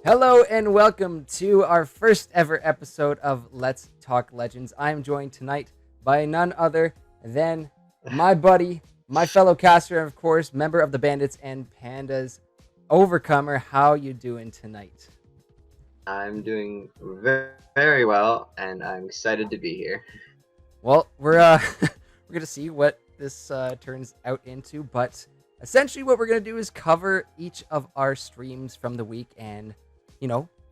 Hello and welcome to our first ever episode of Let's Talk Legends. I am joined tonight by none other than my buddy, my fellow caster, and of course, member of the Bandits and Pandas, Overcomer. How you doing tonight? I'm doing very well, and I'm excited to be here. Well, we're we're gonna see what this turns out into, but essentially, what we're gonna do is cover each of our streams from the week and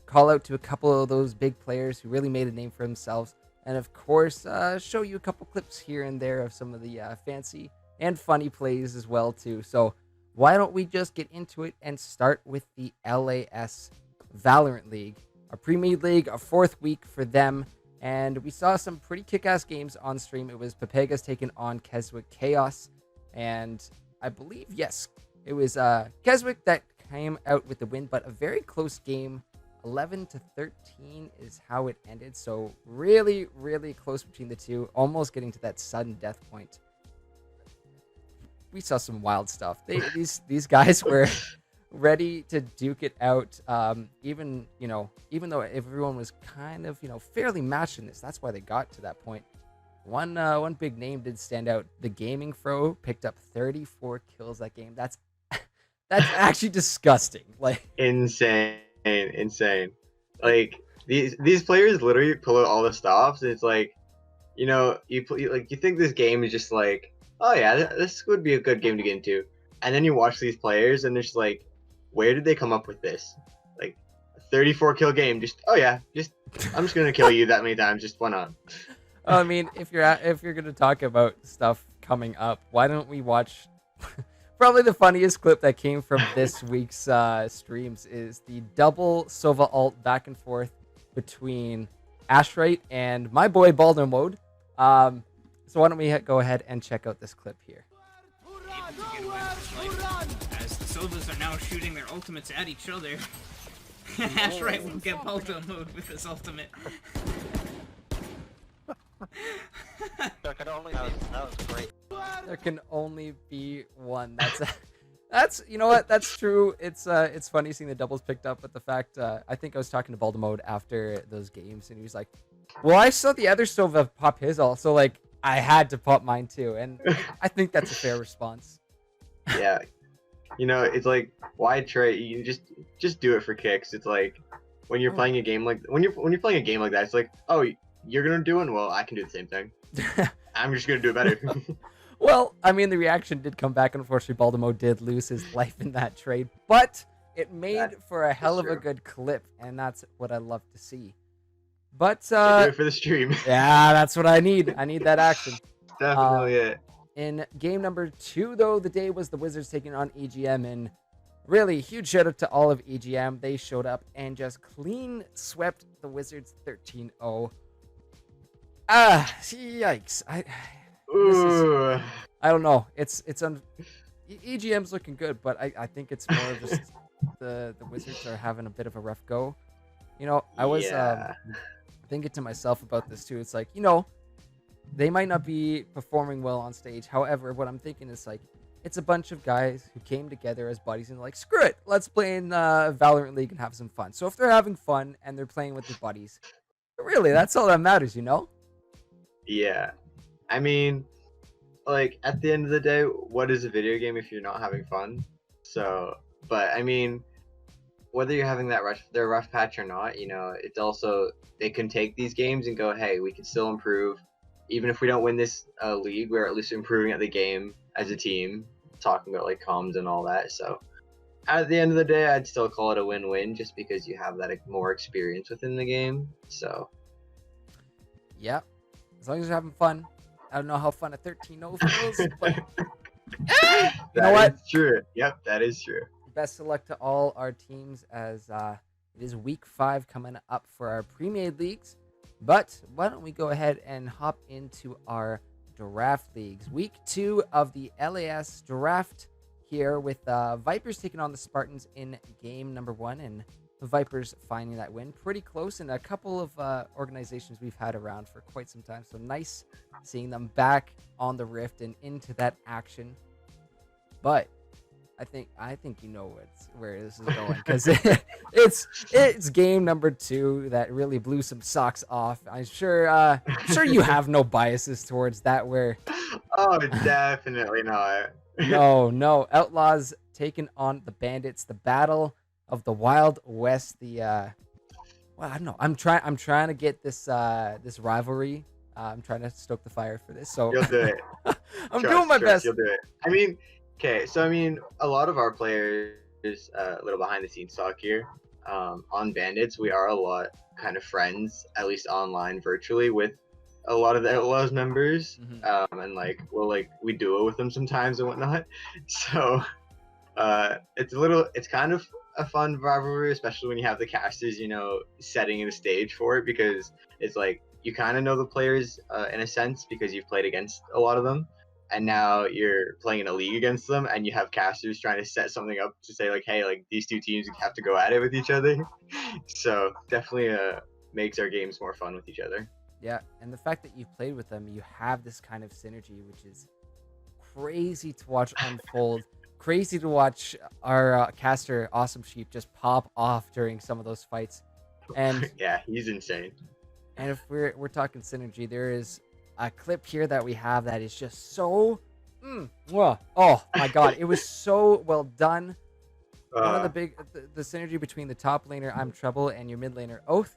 call out to a couple of those big players who really made a name for themselves. And of course, show you a couple clips here and there of some of the fancy and funny plays as well, too. So why don't we just get into it and start with the LAS Valorant League, a Premade League, a fourth week for them. And we saw some pretty kick-ass games on stream. It was Papega's taking on Keswick Chaos. And I believe, yes, it was Keswick that came out with the win, but a very close game. 11-13 is how it ended. So really, really close between the two, almost getting to that sudden death point. We saw some wild stuff. These guys were ready to duke it out. Even though everyone was kind of fairly matched in this, that's why they got to that point. One big name did stand out. The Gaming Fro picked up 34 kills that game. That's actually disgusting. Like insane. Like these players literally pull out all the stops. And it's like, you think this game is just like, oh yeah, this would be a good game to get into, and then you watch these players and it's like, where did they come up with this? Like, a 34 kill game. I'm just gonna kill you that many times. Just why not? I mean, if you're gonna talk about stuff coming up, why don't we watch? Probably the funniest clip that came from this week's streams is the double Sova ult back and forth between Ashrite and my boy Baldo Mode. So why don't we go ahead and check out this clip here? As the Sovas are now shooting their ultimates at each other, Ashrite will get Baldo Mode with his ultimate. That was great. There can only be one. That's you know what? That's true. It's funny seeing the doubles picked up, but the fact I think I was talking to Baldo after those games, and he was like, "Well, I saw the other Sova pop his ult, so like I had to pop mine too," and I think that's a fair response. Yeah, it's like, why try? You just do it for kicks. It's like when you're playing a game like when you're playing a game like that, it's like, oh, you're gonna do it, well, I can do the same thing. I'm just gonna do it better. Well, I mean, the reaction did come back. Unfortunately, Baldo did lose his life in that trade, but it made for a hell of a good clip, and that's what I love to see. But do it for the stream. Yeah, that's what I need. I need that action. Definitely it. In game number 2, though, the day was the Wizards taking on EGM, and really huge shout out to all of EGM. They showed up and just clean swept the Wizards 13-0. Yikes. I don't know. EGM's looking good, but I think it's more just the Wizards are having a bit of a rough go. I was thinking to myself about this too. It's like, they might not be performing well on stage. However, what I'm thinking is like, it's a bunch of guys who came together as buddies and like, screw it, let's play in Valorant League and have some fun. So if they're having fun and they're playing with their buddies, really, that's all that matters, Yeah. I mean, like, at the end of the day, what is a video game if you're not having fun? So, but I mean, whether you're having their rough patch or not, it's also, they can take these games and go, hey, we can still improve. Even if we don't win this league, we're at least improving at the game as a team, talking about like comms and all that. So at the end of the day, I'd still call it a win-win just because you have that more experience within the game. So yeah, as long as you're having fun. I don't know how fun a 13-0 feels, but you know what? That's true. Yep, that is true. Best of luck to all our teams as it is week 5 coming up for our pre-made leagues. But why don't we go ahead and hop into our draft leagues. Week 2 of the LAS Draft here with Vipers taking on the Spartans in game number 1, and the Vipers finding that win pretty close, and a couple of organizations we've had around for quite some time. So nice seeing them back on the Rift and into that action. But I think you know where this is going because it's game number 2 that really blew some socks off. I'm sure you have no biases towards that. Where Oh, definitely not. no Outlaws taking on the Bandits, the battle of the Wild West. Well, I don't know. I'm trying to get this rivalry. I'm trying to stoke the fire for this. So You'll do it. I'm doing my best. You'll do it. I mean, okay, so I mean, a lot of our players, a little behind the scenes talk here. On Bandits, we are a lot kind of friends, at least online, virtually, with a lot of the Outlaws members. And like, we duo with them sometimes and whatnot. So, it's kind of a fun rivalry, especially when you have the casters, setting in a stage for it, because it's like you kind of know the players in a sense because you've played against a lot of them, and now you're playing in a league against them, and you have casters trying to set something up to say like, hey, like these two teams have to go at it with each other. So definitely makes our games more fun with each other. Yeah, and the fact that you've played with them, you have this kind of synergy, which is crazy to watch unfold. Crazy to watch our caster Awesome Sheep just pop off during some of those fights. And yeah, he's insane. And if we're talking synergy, there is a clip here that we have that is just so oh my god, it was so well done. One of the synergy between the top laner I'm Trouble and your mid laner Oath.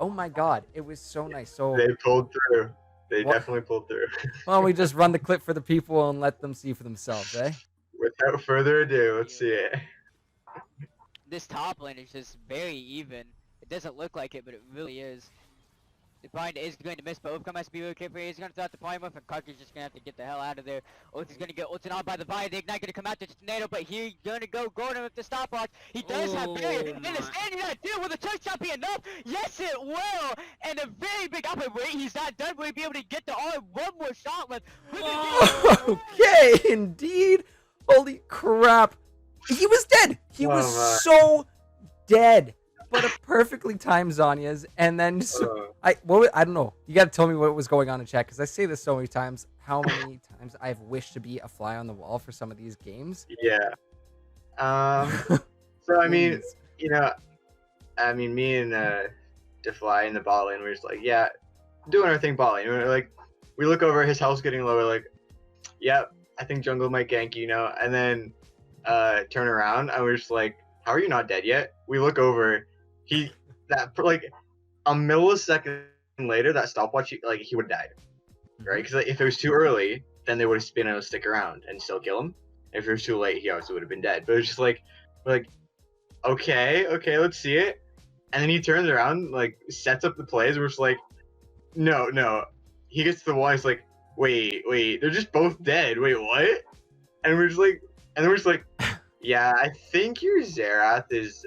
Oh my god, it was so nice. So they pulled through. They definitely pulled through. Why don't we just run the clip for the people and let them see for themselves, eh? Without further ado, let's see it. This top lane is just very even. It doesn't look like it, but it really is. The bind is going to miss, but Oath has to be really careful. He's going to throw out the polymorph, and Karki's just going to have to get the hell out of there. Oath is going to get ulted on by the bind. The Ignite going to come out to tornado, but he's going to go Gordon with the stopwatch. He does have barrier, and the standing that deal with a choice shot be enough. Yes, it will, and a very big upper. Wait, he's not done. Will he be able to get the R? One more shot left. Okay, indeed. Holy crap. He was dead. He was so dead. But a perfectly timed Zanya's, and then I don't know. You gotta tell me what was going on in chat, because I say this so many times. How many times I've wished to be a fly on the wall for some of these games? Yeah. So I mean, me and Defly in the bot lane, we're just like, yeah, doing our thing bot lane. We're like, we look over, his health's getting lower. Like, yep, I think jungle might gank, and then turn around, and we're just like, how are you not dead yet? We look over. Like a millisecond later, that stopwatch, he would have died, right? Because if it was too early, then they would have been able to stick around and still kill him. If it was too late, he obviously would have been dead. But it was just like, okay, let's see it. And then he turns around, like sets up the plays. We're just like, no. He gets to the wall. He's like, wait, they're just both dead. Wait, what? And we're just like, yeah, I think your Xerath is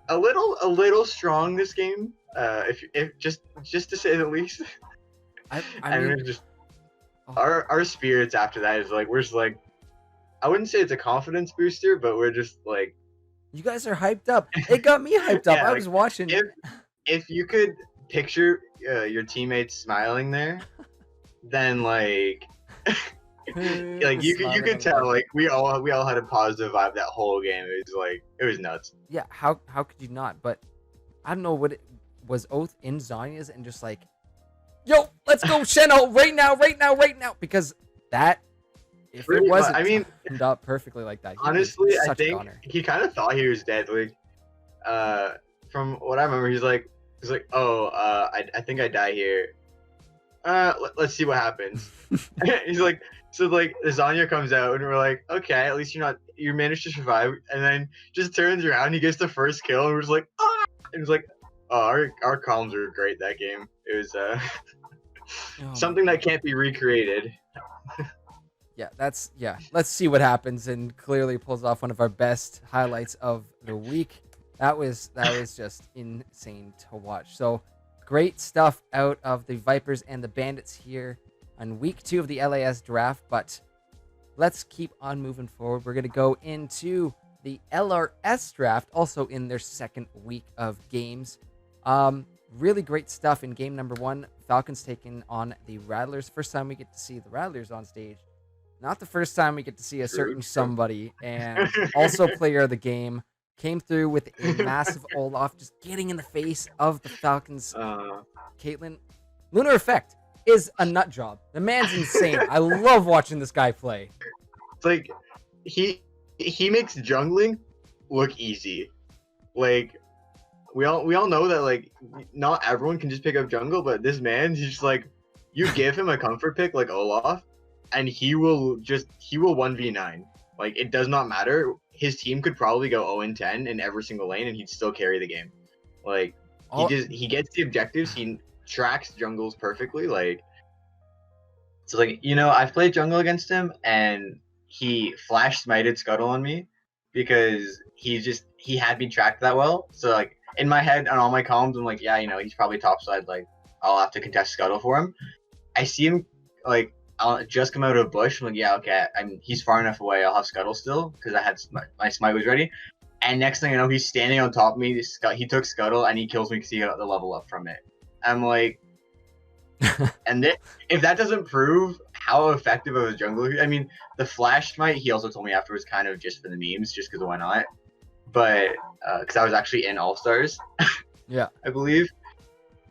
a little strong this game, if just to say the least. I mean, just our spirits after that is like, we're just like, I wouldn't say it's a confidence booster, but we're just like, you guys are hyped up. It got me hyped up. I was watching. If you could picture your teammates smiling there, then like. Like you could tell, like we all had a positive vibe that whole game. It was nuts. Yeah, how could you not? But I don't know what it was. Oath in Zanya's and just like, yo, let's go Sheno right now, because that if it wasn't timed up perfectly like that, honestly, I think he kind of thought he was dead. Like, from what I remember, he's like, oh, I think I die here. Let's see what happens. He's like, so like the Zanya comes out and we're like, okay, at least you managed to survive, and then just turns around, he gets the first kill, and we're just like, ah! And it's like, oh, our columns were great that game. It was something that can't be recreated. Let's see what happens, and clearly pulls off one of our best highlights of the week. That was just insane to watch. So great stuff out of the Vipers and the Bandits here on week 2 of the LRS Draft, but let's keep on moving forward. We're going to go into the LRS Draft, also in their second week of games. Really great stuff in game number 1. Falcons taking on the Rattlers. First time we get to see the Rattlers on stage. not the first time we get to see a certain True. somebody and also player of the game came through with a massive Olaf, just getting in the face of the Falcons. Caitlyn, Lunar Effect is a nut job. The man's insane. I love watching this guy play. It's like he makes jungling look easy. Like we all know that like not everyone can just pick up jungle, but this man, he's just like, you give him a comfort pick like Olaf, and he will 1v9. Like it does not matter. His team could probably go 0-10 in every single lane, and he'd still carry the game. Like he gets the objectives. He tracks jungles perfectly. Like so, like I've played jungle against him, and he flash smited Scuttle on me because he had me tracked that well. So like in my head on all my comms, I'm like, yeah, he's probably topside. Like I'll have to contest Scuttle for him. I see him like I'll just come out of a bush. I'm like, yeah, okay. He's far enough away. I'll have Scuttle still because I had my smite was ready. And next thing I know, he's standing on top of me. He took Scuttle and he kills me because he got the level up from it. I'm like, and if that doesn't prove how effective of a jungler, I mean, the flash smite he also told me afterwards kind of just for the memes, just because why not? But because I was actually in All Stars, yeah, I believe.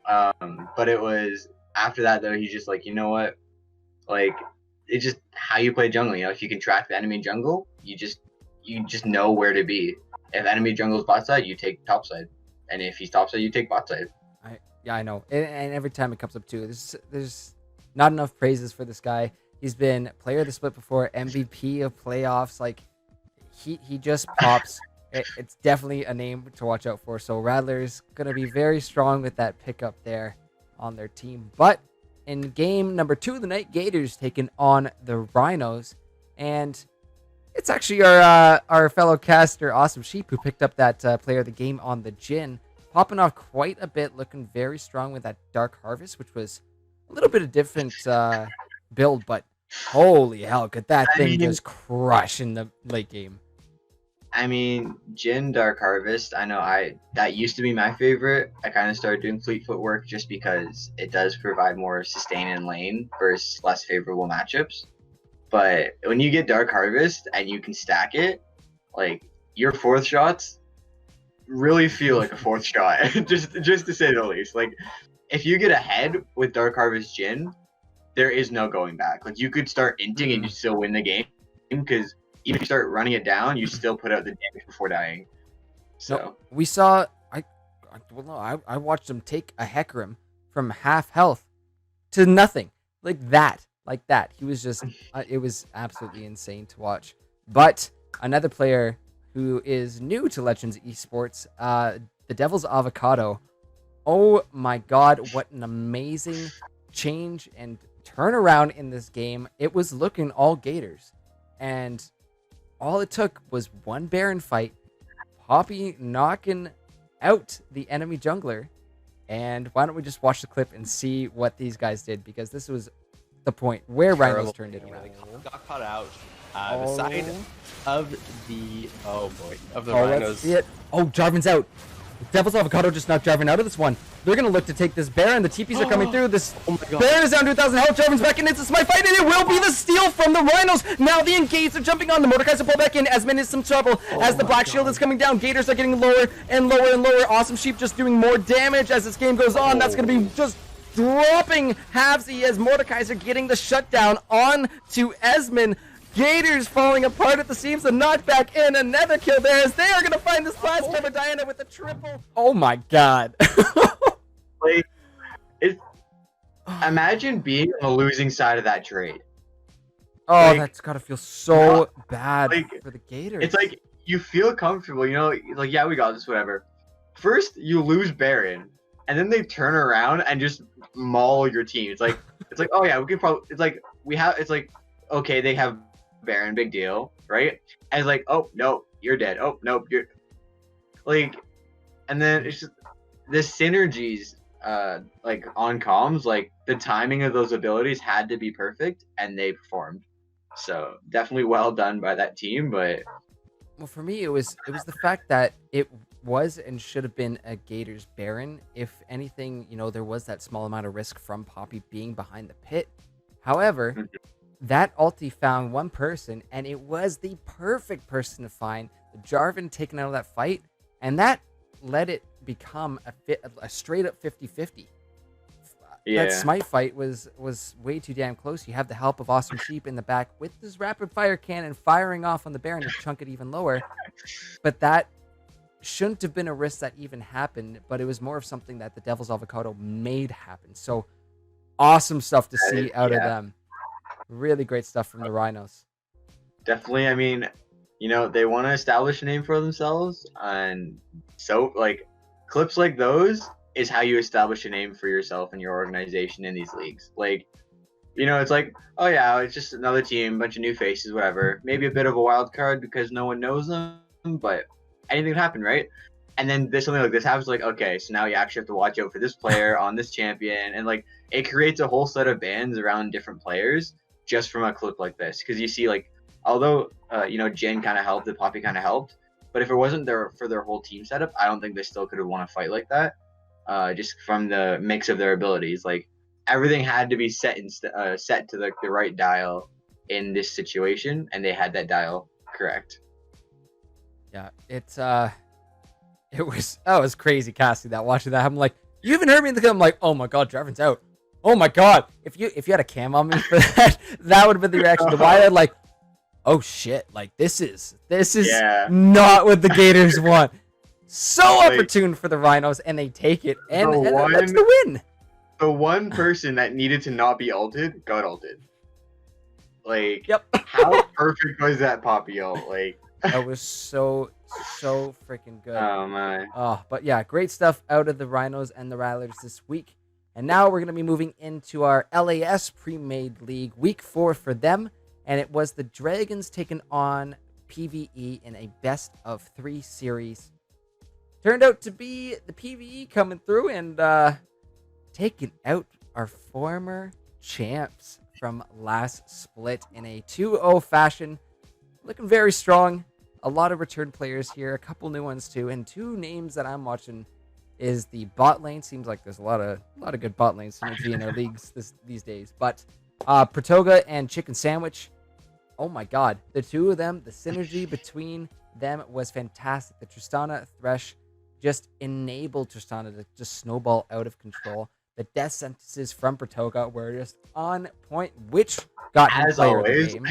But it was after that though. He's just like, you know what? Like it's just how you play jungle. If you can track the enemy jungle, you just know where to be. If enemy jungle's bot side, you take top side, and if he's top side, you take bot side. I know, and every time it comes up too, there's not enough praises for this guy. He's been player of the split before, MVP of playoffs. Like he just pops. It's definitely a name to watch out for. So Rattler's gonna be very strong with that pickup there on their team. But in game number 2 of the night, Gators taking on the Rhinos, and it's actually our fellow caster Awesome Sheep who picked up that player of the game on the Jhin. Popping off quite a bit, looking very strong with that Dark Harvest, which was a little bit of different build, but holy hell, could that thing just crush in the late game. I mean, Jhin Dark Harvest, I know that used to be my favorite. I kind of started doing fleet footwork just because it does provide more sustain in lane versus less favorable matchups. But when you get Dark Harvest and you can stack it, like your fourth shots really feel like a fourth shot, just to say the least. Like if you get ahead with Dark Harvest Jhin, there is no going back. Like you could start inting and you still win the game because even if you start running it down, you still put out the damage before dying. So no, we saw I watched him take a Hecarim from half health to nothing, like that. He was just it was absolutely insane to watch. But another player who is new to Legends Esports, the Devil's Avocado. Oh my god, what an amazing change and turnaround in this game. It was looking all Gators, and all it took was one Baron fight, Poppy knocking out the enemy jungler. And why don't we just watch the clip and see what these guys did, because this was the point where Rhinos turned it around. Got caught out. The side of the Rhinos. It. Oh, Jarvan's out. Devil's Avocado just knocked Jarvan out of this one. They're going to look to take this Baron. The TPs are coming through. This Baron is down to 1,000 health. Jarvan's back in. It's a smite fight, and it will be the steal from the Rhinos. Now the Engage are jumping on. The Mordekaiser pull back in. Esmond is some trouble as the Black Shield is coming down. Gators are getting lower and lower and lower. Awesome Sheep just doing more damage as this game goes on. That's going to be just dropping Halvesy as Mordekaiser getting the shutdown on to Esmond. Gators falling apart at the seams. The knockback in, another kill there as they are going to find this last cover. Diana with a triple. Oh my god. Like, imagine being on the losing side of that trade. Oh, like, that's got to feel so bad for the Gators. It's like, you feel comfortable, like, yeah, we got this, whatever. First, you lose Baron, and then they turn around and just maul your team. It's like, oh yeah, we can probably, it's like, okay, they have Baron, big deal, right? And it's like, oh no, you're dead. Oh no, you're like, and then it's just the synergies, like on comms, like the timing of those abilities had to be perfect, and they performed. So definitely well done by that team. But well, for me, it was the fact that it was and should have been a Gators Baron. If anything, there was that small amount of risk from Poppy being behind the pit. However, that ulti found one person, and it was the perfect person to find. Jarvan taken out of that fight, and that let it become a straight up 50-50. Yeah. That Smite fight was way too damn close. You have the help of Awesome Sheep in the back with this rapid fire cannon firing off on the Baron to chunk it even lower. But that shouldn't have been a risk that even happened, but it was more of something that the Devil's Avocado made happen. So awesome stuff to see out of them. Really great stuff from the Rhinos. Definitely. I mean, they want to establish a name for themselves, and so like clips like those is how you establish a name for yourself and your organization in these leagues. Like, it's like, oh yeah, it's just another team, bunch of new faces, whatever. Maybe a bit of a wild card because no one knows them, but anything can happen, right? And then something like this happens, like, okay, so now you actually have to watch out for this player on this champion, and like it creates a whole set of bans around different players just from a clip like this. Because you see, like, although Jin kind of helped, the Poppy kind of helped, but if it wasn't for their whole team setup, I don't think they still could have won a fight like that. Just from the mix of their abilities, like everything had to be set to the right dial in this situation, and they had that dial correct. Yeah, it was crazy, Cassie. Watching that, I'm like, you haven't heard me in the game. I'm like, oh my god, Draven's out. Oh my god, if you had a cam on me for that, that would have been the reaction. To why I'd like, oh shit, like this is not what the Gators want. So opportune for the Rhinos, and they take it, and that's the win. The one person that needed to not be ulted got ulted. Like, yep. How perfect was that Poppy ult? Like, that was so freaking good. Oh my. Oh, but yeah, great stuff out of the Rhinos and the Rattlers this week. And now we're gonna be moving into our LAS Premade League, week 4 for them, and it was the Dragons taking on PvE in a best of 3 series. Turned out to be the PvE coming through and taking out our former champs from last split in a 2-0 fashion. Looking very strong. A lot of return players here, a couple new ones too, and 2 names that I'm watching is the bot lane. Seems like there's a lot of good bot lane synergy in our leagues these days. But Pratoga and Chicken Sandwich, oh my god, the 2 of them, the synergy between them was fantastic. The Tristana Thresh just enabled Tristana to just snowball out of control. The death sentences from Pratoga were just on point, which got him player of the game.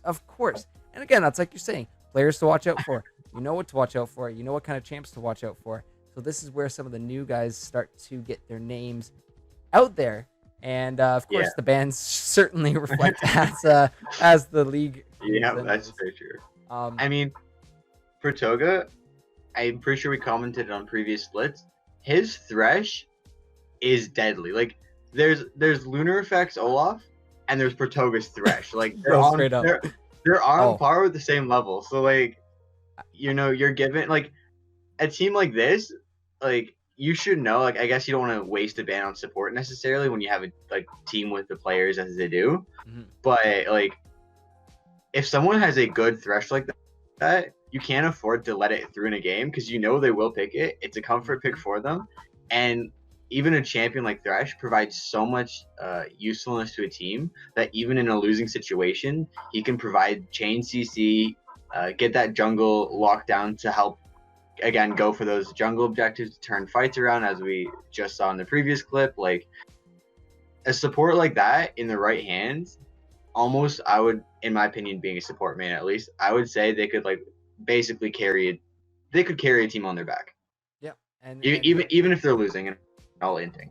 Of course. And again, that's like you're saying, players to watch out for. You know what to watch out for. You know what kind of champs to watch out for. So this is where some of the new guys start to get their names out there. And of course, the bans certainly reflect as the league. Yeah, that's very true. I mean, Pratoga, I'm pretty sure we commented on previous splits. His Thresh is deadly. Like, there's Lunar Effects Olaf, and there's Pratoga's Thresh. Like, they're on par with the same level. So, like, you're given, like, a team like this, like, you should know, like, I guess you don't want to waste a ban on support necessarily when you have a team with the players as they do. Mm-hmm. But, like, if someone has a good Thresh like that, you can't afford to let it through in a game because they will pick it. It's a comfort pick for them. And even a champion like Thresh provides so much usefulness to a team that even in a losing situation, he can provide chain CC, get that jungle locked down to help, again, go for those jungle objectives to turn fights around, as we just saw in the previous clip. Like, a support like that in the right hands, almost, I would, in my opinion, being a support main at least, I would say they could basically carry a team on their back. Yeah, and even if they're losing and all inting,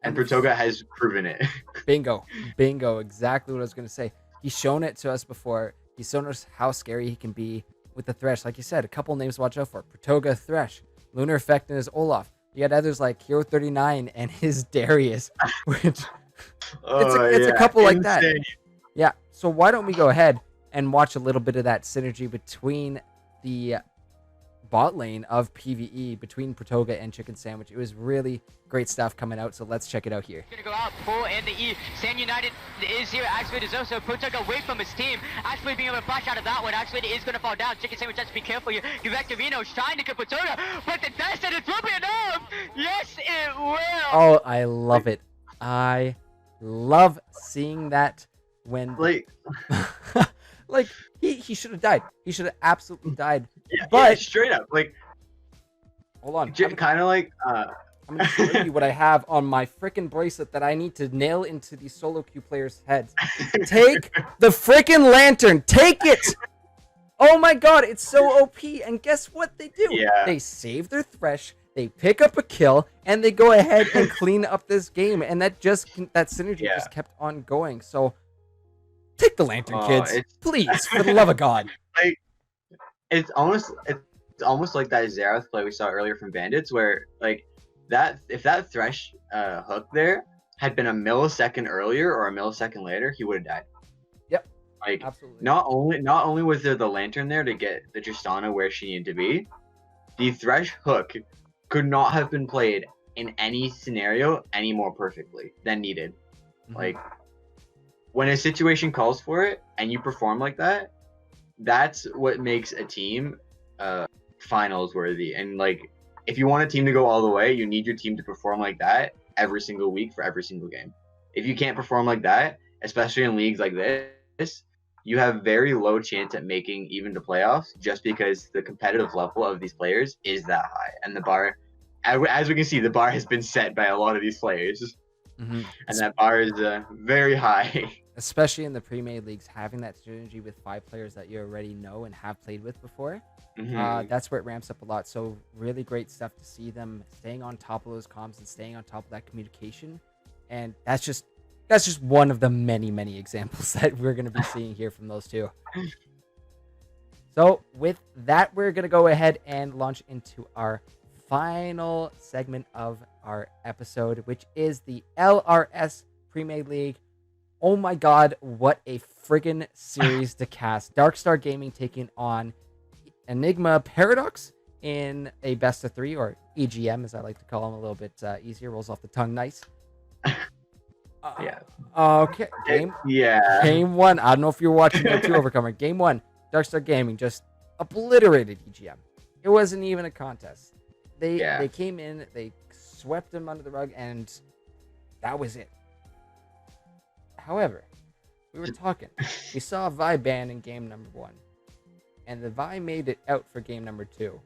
and Pratoga has proven it. bingo, exactly what I was gonna say. He's shown it to us before. He's shown us how scary he can be with the Thresh. Like you said, a couple names to watch out for: Pratoga, Thresh, Lunar Effect, and his Olaf. You had others like Hero 39 and his Darius, which it's a couple like that. Yeah. So why don't we go ahead and watch a little bit of that synergy between the bot lane of PvE between Pratoga and Chicken Sandwich. It was really great stuff coming out, so let's check it out here. Gonna go out full in the E. Sand United is here. Actually, is also Pratoga away from his team. Actually, being able to flash out of that one. Actually, it is gonna fall down. Chicken Sandwich has to be careful here. Get back to Reno's trying to kill Pratoga, but the dash set is will be enough. Yes, it will. Oh, I love it. I love seeing that when Like, like he should have died. He should have absolutely died. yeah, But straight up, like, hold on, kind of like, I'm gonna show you what I have on my freaking bracelet that I need to nail into these solo queue players' heads. Take the freaking lantern. Take it. Oh my god, it's so OP. And guess what they do? Yeah. They save their thresh. They pick up a kill, and they go ahead and clean up this game. And that synergy Yeah. just kept on going. So take the lantern, kids, it's- please, for the love of God. like, it's almost like that Xerath play we saw earlier from Bandits, where like that if that Thresh hook there had been a millisecond earlier or a millisecond later, he would have died. Yep. Like, Absolutely. not only was there the lantern there to get the Tristana where she needed to be, the Thresh hook could not have been played in any scenario any more perfectly than needed. Mhm. Like, when a situation calls for it and you perform like that, that's what makes a team finals worthy. And like, if you want a team to go all the way, you need your team to perform like that every single week for every single game. If you can't perform like that, especially in leagues like this, you have very low chance at making even the playoffs, just because the competitive level of these players is that high, and the bar, as we can see, the bar has been set by a lot of these players, Mhm. and that bar is very high. Especially in the pre-made leagues, having that synergy with 5 players that you already know and have played with before, Mhm. that's where it ramps up a lot. So really great stuff to see them staying on top of those comms and staying on top of that communication. And that's just one of the many examples that we're going to be seeing here from those two. So with that, we're going to go ahead and launch into our final segment of our episode, which is the LRS Premade League. Oh my god, what a friggin' series to cast. Darkstar Gaming taking on Enigma Paradox in a best of 3, or EGM as I like to call them, a little bit easier, rolls off the tongue nice. Yeah. Okay, game 1. I don't know if you were watching game 2 Overcomer. Game 1, Darkstar Gaming just obliterated EGM. It wasn't even a contest. They came in, they swept them under the rug, and that was it. However, we were talking. We saw Vi ban in game number 1, and the Vi made it out for game number 2.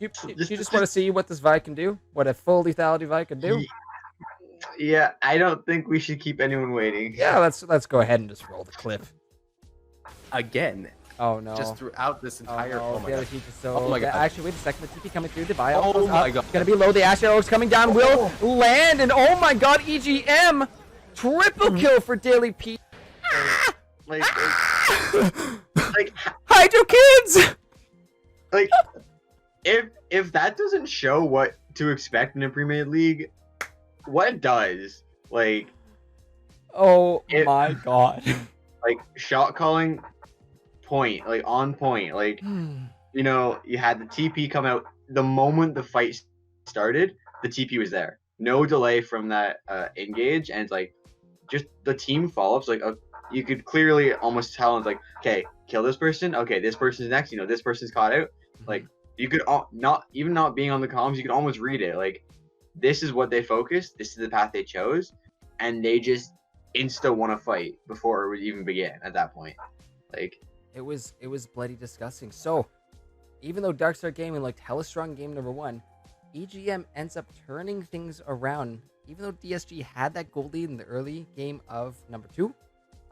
You just want to see what this Vi can do? What a full lethality Vi can do? Yeah, I don't think we should keep anyone waiting. Yeah, let's go ahead and just roll the clip. Again. Oh no! Just throughout this entire. Oh, Oh my the other god. heat is so. Oh my god. Actually, wait a second. The TP coming through. The Vi Oh my god. It's gonna be low. The Ash Arrow is coming down. Will land, and oh my god, EGM triple kill for Daily P. Like, Hydro Kids. like, if that doesn't show what to expect in a pre-made league, what does? Like, Oh my god. like shot calling, point, like on point, like, you know, you had the TP come out the moment the fight started. The TP was there, no delay from that engage, and it's like just the team follow-ups. Like, you could clearly almost tell. It's like, okay, kill this person. Okay, this person's next. You know, this person's caught out. Like, you could not being on the comms, you could almost read it. Like, this is what they focused. This is the path they chose, and they just insta want to fight before it would even begin. At that point, like, It was bloody disgusting. So, even though Darkstar Gaming looked hella strong in game number 1, EGM ends up turning things around. Even though DSG had that gold lead in the early game of number 2,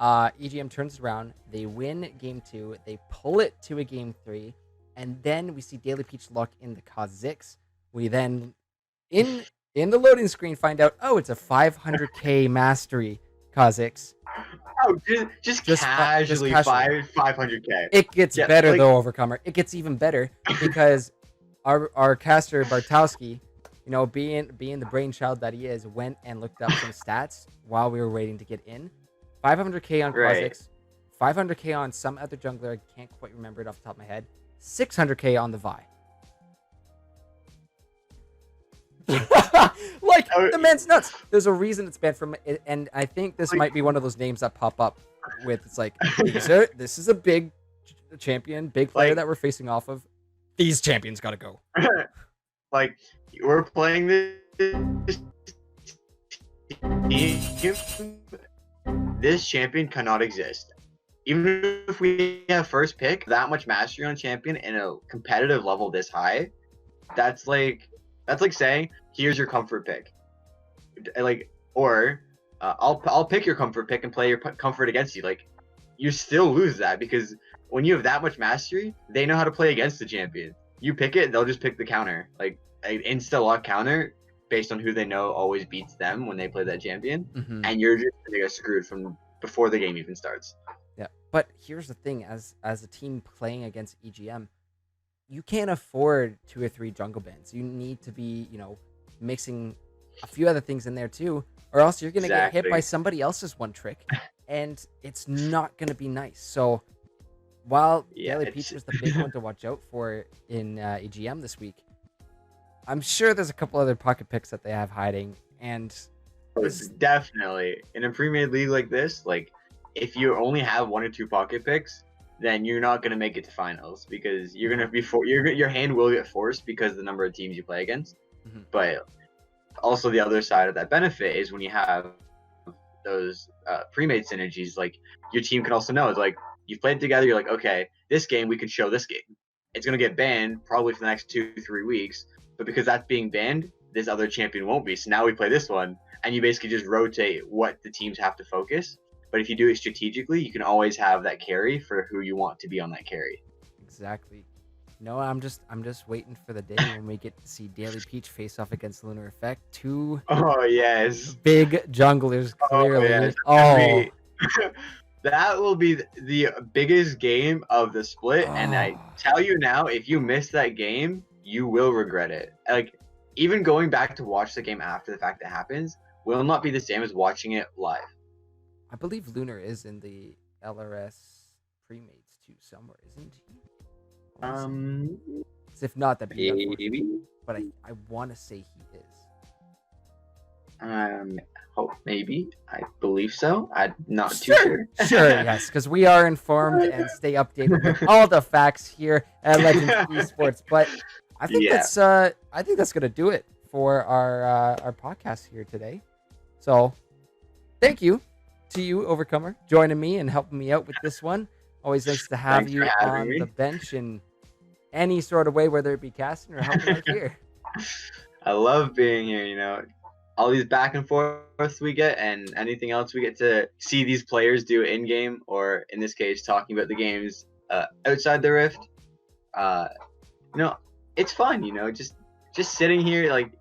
EGM turns around. They win game 2. They pull it to a game 3, and then we see Daily Peach lock in the Kha'Zix. We then, in the loading screen, find out, oh, it's a 500k mastery Kha'Zix. oh, just casually 500k. It gets Yeah, better like- though, Overcomer. It gets even better because our caster Bartowski, you know, being the brainchild that he is, went and looked up some stats while we were waiting to get in. 500k on Right. Kha'Zix, 500k on some other jungler. I can't quite remember it off the top of my head. 600k on the Vi. Like, the man's nuts. There's a reason it's banned from it, and I think this might be one of those names that pop up with, it's like, this is a big champion, big player Like- that we're facing off of. These champions gotta go. Like, we're playing this this champion cannot exist. Even if we have first pick, that much mastery on champion in a competitive level this high, that's like saying, here's your comfort pick. Like, or I'll pick your comfort pick and play your comfort against you. Like, you still lose that because when you have that much mastery, they know how to play against the champion. You pick it, they'll just pick the counter. Like an insta lock counter based on who they know always beats them when they play that champion, and you're just gonna get screwed from before the game even starts. Yeah, but here's the thing: as a team playing against EGM, you can't afford 2 or 3 jungle bans. You need to be, mixing a few other things in there too, or else you're gonna get hit by somebody else's one trick, and it's not gonna be nice. So while Daily Peach was the big one to watch out for in EGM this week, I'm sure there's a couple other pocket picks that they have hiding, and definitely in a pre-made league like this, like if you only have 1 or 2 pocket picks, then you're not gonna make it to finals because you're gonna be your hand will get forced because of the number of teams you play against. But also the other side of that benefit is when you have those pre-made synergies, like your team can also know it's like you've played together. You're like, okay, this game we can show this game. It's gonna get banned probably for the next 2-3 weeks. But because that's being banned, this other champion won't be. So now we play this one, and you basically just rotate what the teams have to focus. But if you do it strategically, you can always have that carry for who you want to be on that carry. Exactly. I'm just waiting for the day when we get to see Daily Peach face off against Lunar Effect. 2 big junglers, clearly. That will be the biggest game of the split. And I tell you now, if you miss that game, you will regret it. Like, even going back to watch the game after the fact that happens will not be the same as watching it live. I believe Lunar is in the LRS Premades too somewhere, isn't he? If not, that'd be unfortunate. But I want to say he is. Maybe. I believe so. I'm not too sure. Sure, yes, because we are informed and stay updated with all the facts here at Legends Esports. But I think that's gonna do it for our podcast here today. So thank you to you, Overcomer, joining me and helping me out with this one. Always nice to have you on the bench in any sort of way, whether it be casting or helping out here. I love being here, all these back and forths we get and anything else we get to see these players do in game, or in this case talking about the games outside the Rift. It's fun, just sitting here, like,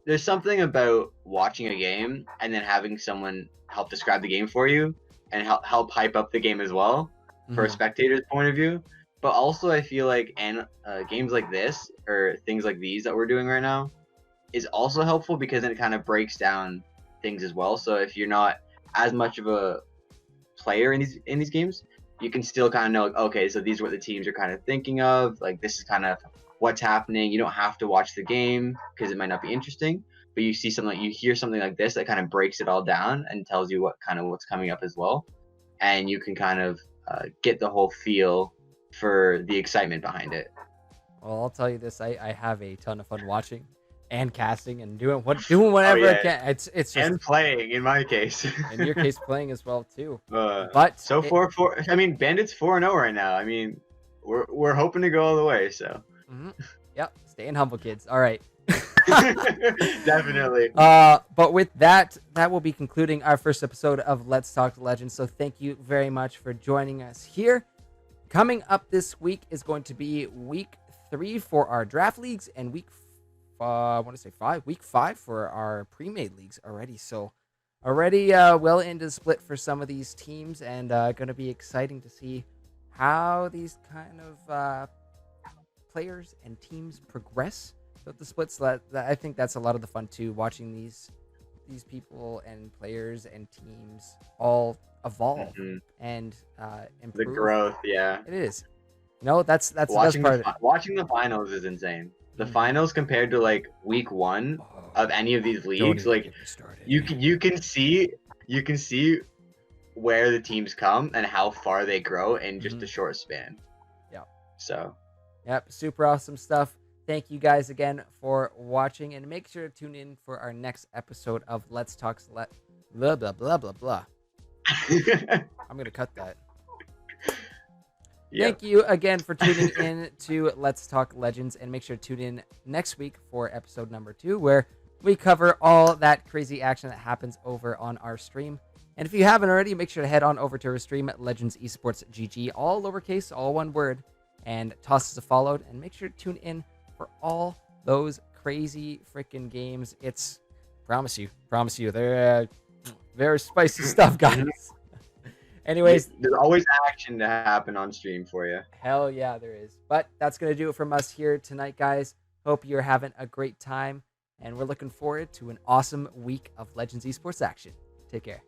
there's something about watching a game and then having someone help describe the game for you and help hype up the game as well for a spectator's point of view. But also I feel like games like this or things like these that we're doing right now is also helpful because it kind of breaks down things as well. So if you're not as much of a player in these games, you can still kind of know, like, okay, so these are what the teams are kind of thinking of. Like, this is kind of what's happening. You don't have to watch the game because it might not be interesting, but you hear something like this that kind of breaks it all down and tells you what's coming up as well, and you can kind of get the whole feel for the excitement behind it. Well, I'll tell you this: I have a ton of fun watching and casting and doing whatever I can. It's just, and playing in my case. In your case, playing as well too. But so Bandit's 4-0 right now. I mean, we're hoping to go all the way. So. Yep, staying humble, kids. All right. Definitely. But with that will be concluding our first episode of Let's Talk Legends. So thank you very much for joining us here. Coming up this week is going to be week 3 for our draft leagues and week 5 for our pre-made leagues already. So already well into the split for some of these teams, and going to be exciting to see how these kind of players and teams progress with the splits. I think that's a lot of the fun too, watching these people and players and teams all evolve and improve. The growth, yeah, it is. That's the best part. Watching the finals is insane. The finals compared to like week 1 of any of these leagues, like you can see where the teams come and how far they grow in just a short span. Yeah. So. Yep, super awesome stuff. thank you guys again for watching, and make sure to tune in for our next episode of Let's Talk blah blah blah blah blah. I'm gonna cut that. Yep. Thank you again for tuning in to Let's Talk Legends, and make sure to tune in next week for episode number 2, where we cover all that crazy action that happens over on our stream. And if you haven't already, make sure to head on over to our stream at Legends Esports GG, all lowercase, all one word, and toss us a follow, and make sure to tune in for all those crazy freaking games. It's promise you, they're very spicy stuff, guys. Anyways, there's always action to happen on stream for you. Hell yeah, there is. But that's going to do it from us here tonight, guys. Hope you're having a great time, and we're looking forward to an awesome week of Legends Esports action. Take care.